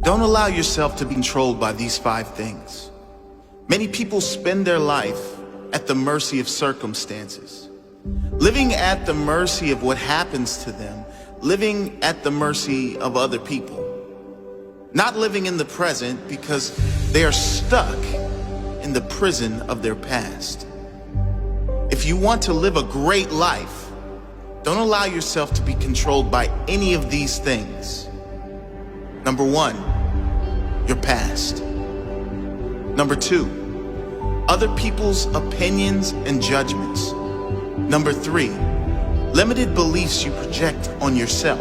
Don't allow yourself to be controlled by these 5 things. Many people spend their life at the mercy of circumstances, living at the mercy of what happens to them, living at the mercy of other people, not living in the present because they are stuck in the prison of their past. If you want to live a great life, don't allow yourself to be controlled by any of these things. Number 1, your past. Number 2, other people's opinions and judgments. Number 3, limited beliefs you project on yourself.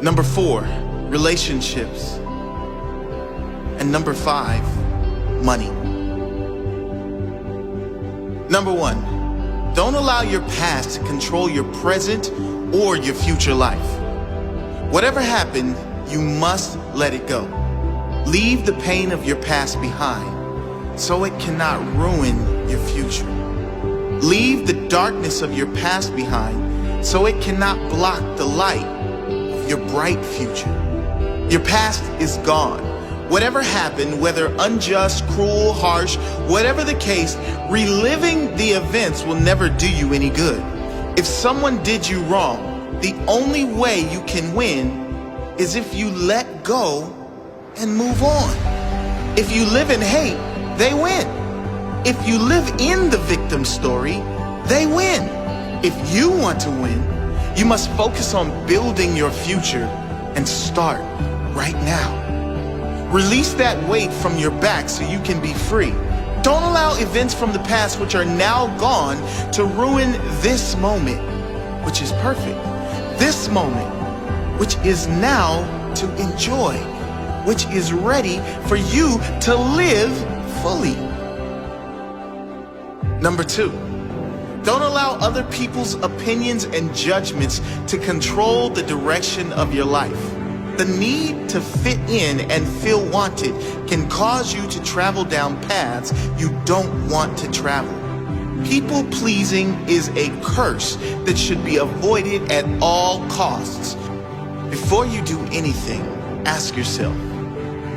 Number 4, relationships. And number 5, money. Number 1, don't allow your past to control your present or your future life. Whatever happened, you must let it go. Leave the pain of your past behind so it cannot ruin your future. Leave the darkness of your past behind so it cannot block the light of your bright future. Your past is gone. Whatever happened, whether unjust, cruel, harsh, whatever the case, reliving the events will never do you any good. If someone did you wrong, the only way you can win is if you let go and move on. If you live in hate, they win. If you live in the victim story, they win. If you want to win, you must focus on building your future and start right now. Release that weight from your back so you can be free. Don't allow events from the past which are now gone to ruin this moment, which is perfect. This moment, which is now to enjoy, which is ready for you to live fully. Number 2, don't allow other people's opinions and judgments to control the direction of your life. The need to fit in and feel wanted can cause you to travel down paths you don't want to travel. People pleasing is a curse that should be avoided at all costs. Before you do anything, ask yourself,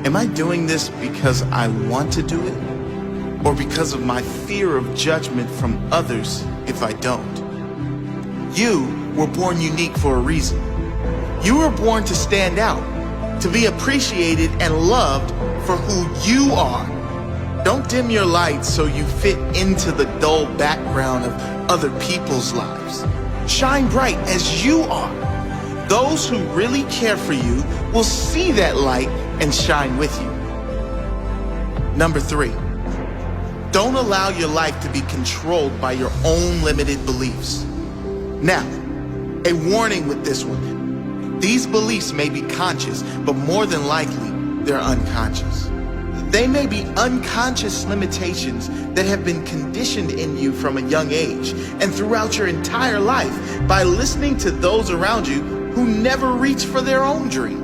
am I doing this because I want to do it? Or because of my fear of judgment from others if I don't? You were born unique for a reason. You were born to stand out, to be appreciated and loved for who you are. Don't dim your light so you fit into the dull background of other people's lives. Shine bright as you are. Those who really care for you will see that light and shine with you. Number 3, don't allow your life to be controlled by your own limited beliefs. Now, a warning with this one. These beliefs may be conscious, but more than likely, they're unconscious. They may be unconscious limitations that have been conditioned in you from a young age and throughout your entire life by listening to those around you who never reach for their own dream.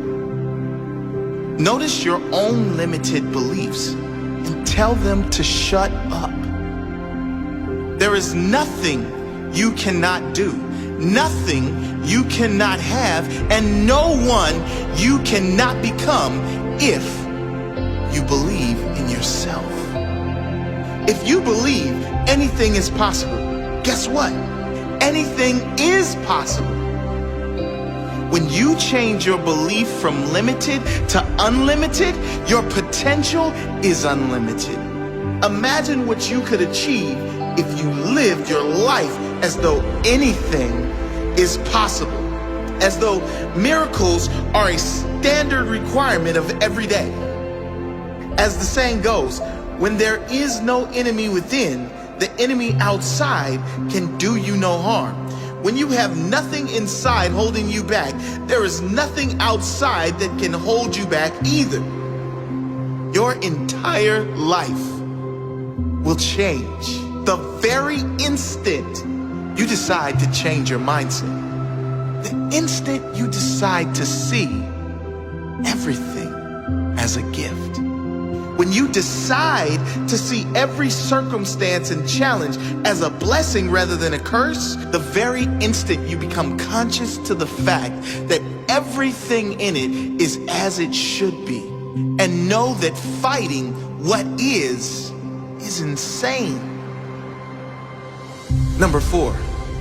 Notice your own limited beliefs and tell them to shut up. There is nothing you cannot do, nothing you cannot have, and no one you cannot become if you believe in yourself. If you believe anything is possible, guess what? Anything is possible. When you change your belief from limited to unlimited, your potential is unlimited. Imagine what you could achieve if you lived your life as though anything is possible, as though miracles are a standard requirement of every day. As the saying goes, when there is no enemy within, the enemy outside can do you no harm. When you have nothing inside holding you back, there is nothing outside that can hold you back either. Your entire life will change the very instant you decide to change your mindset. The instant you decide to see everything as a gift. When you decide to see every circumstance and challenge as a blessing rather than a curse, the very instant you become conscious to the fact that everything in it is as it should be. And know that fighting what is insane. Number 4,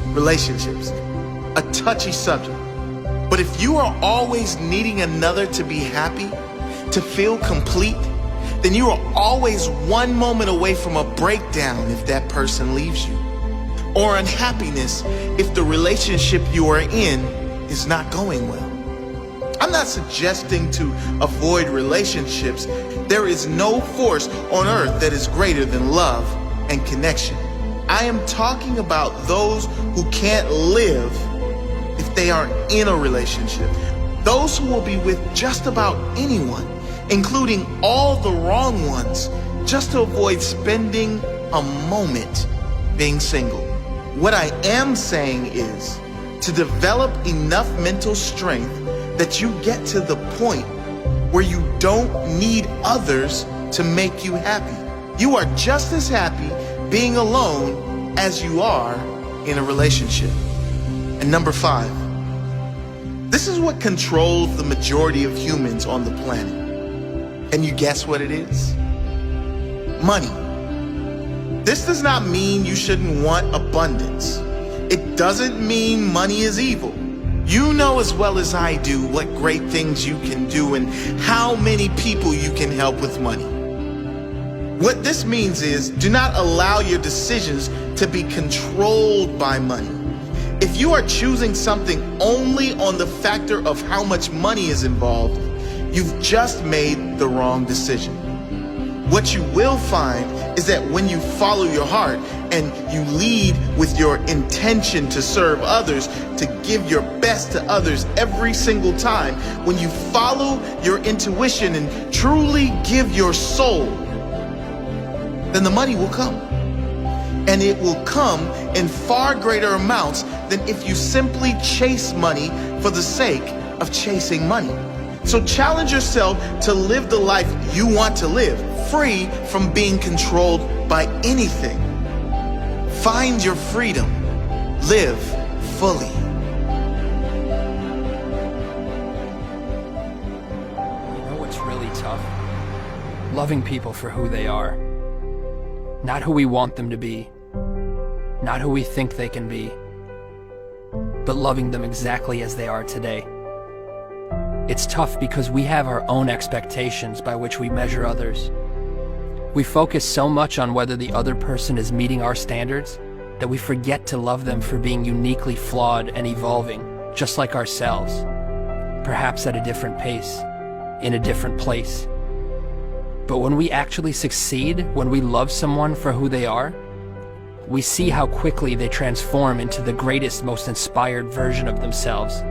relationships. A touchy subject. But if you are always needing another to be happy, to feel complete, then you are always one moment away from a breakdown if that person leaves you, or unhappiness if the relationship you are in is not going well. I'm not suggesting to avoid relationships. There is no force on earth that is greater than love and connection. I am talking about those who can't live if they aren't in a relationship. Those who will be with just about anyone, including all the wrong ones, just to avoid spending a moment being single. What I am saying is to develop enough mental strength that you get to the point where you don't need others to make you happy. You are just as happy being alone as you are in a relationship. And number 5, this is what controls the majority of humans on the planet. And you guess what it is? Money. This does not mean you shouldn't want abundance. It doesn't mean money is evil. You know as well as I do what great things you can do and how many people you can help with money. What this means is, do not allow your decisions to be controlled by money. If you are choosing something only on the factor of how much money is involved, you've just made the wrong decision. What you will find is that when you follow your heart and you lead with your intention to serve others, to give your best to others every single time, when you follow your intuition and truly give your soul, then the money will come. And it will come in far greater amounts than if you simply chase money for the sake of chasing money. So challenge yourself to live the life you want to live, free from being controlled by anything. Find your freedom. Live fully. You know what's really tough? Loving people for who they are. Not who we want them to be. Not who we think they can be. But loving them exactly as they are today. It's tough because we have our own expectations by which we measure others. We focus so much on whether the other person is meeting our standards that we forget to love them for being uniquely flawed and evolving, just like ourselves, perhaps at a different pace, in a different place. But when we actually succeed, when we love someone for who they are, we see how quickly they transform into the greatest, most inspired version of themselves.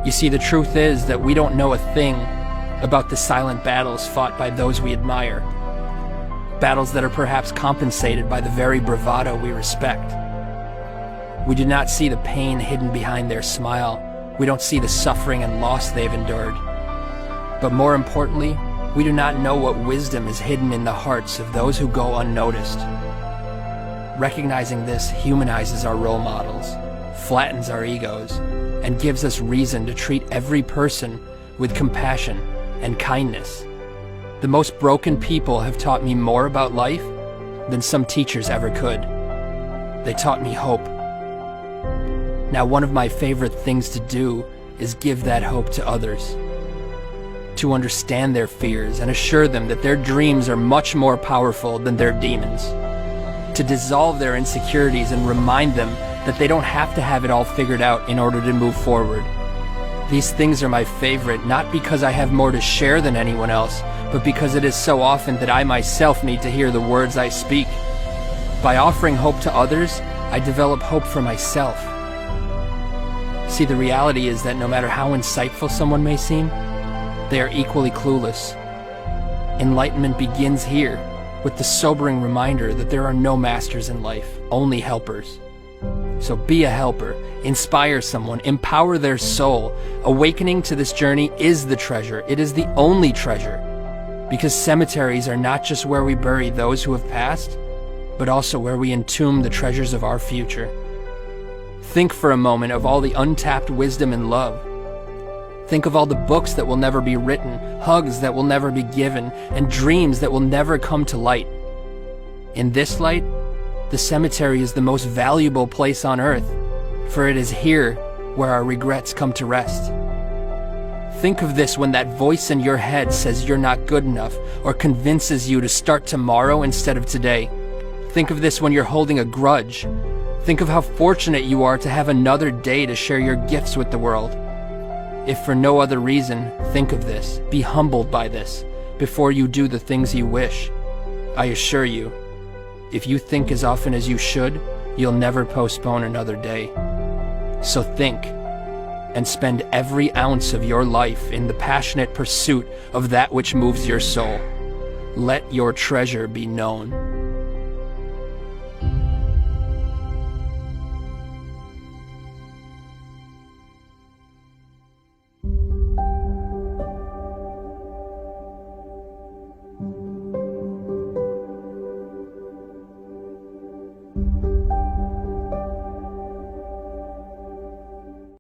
You see, the truth is that we don't know a thing about the silent battles fought by those we admire. Battles that are perhaps compensated by the very bravado we respect. We do not see the pain hidden behind their smile. We don't see the suffering and loss they've endured. But more importantly, we do not know what wisdom is hidden in the hearts of those who go unnoticed. Recognizing this humanizes our role models, flattens our egos, and gives us reason to treat every person with compassion and kindness. The most broken people have taught me more about life than some teachers ever could. They taught me hope. Now, one of my favorite things to do is give that hope to others. To understand their fears and assure them that their dreams are much more powerful than their demons. To dissolve their insecurities and remind them that they don't have to have it all figured out in order to move forward. These things are my favorite, not because I have more to share than anyone else, but because it is so often that I myself need to hear the words I speak. By offering hope to others, I develop hope for myself. See, the reality is that no matter how insightful someone may seem, they are equally clueless. Enlightenment begins here, with the sobering reminder that there are no masters in life, only helpers. So be a helper, inspire someone, empower their soul. Awakening to this journey is the treasure. It is the only treasure. Because cemeteries are not just where we bury those who have passed, but also where we entomb the treasures of our future. Think for a moment of all the untapped wisdom and love. Think of all the books that will never be written, hugs that will never be given, and dreams that will never come to light. In this light, the cemetery is the most valuable place on earth, for it is here where our regrets come to rest. Think of this when that voice in your head says you're not good enough or convinces you to start tomorrow instead of today. Think of this when you're holding a grudge. Think of how fortunate you are to have another day to share your gifts with the world. If for no other reason, think of this, be humbled by this, before you do the things you wish. I assure you, if you think as often as you should, you'll never postpone another day. So think, and spend every ounce of your life in the passionate pursuit of that which moves your soul. Let your treasure be known.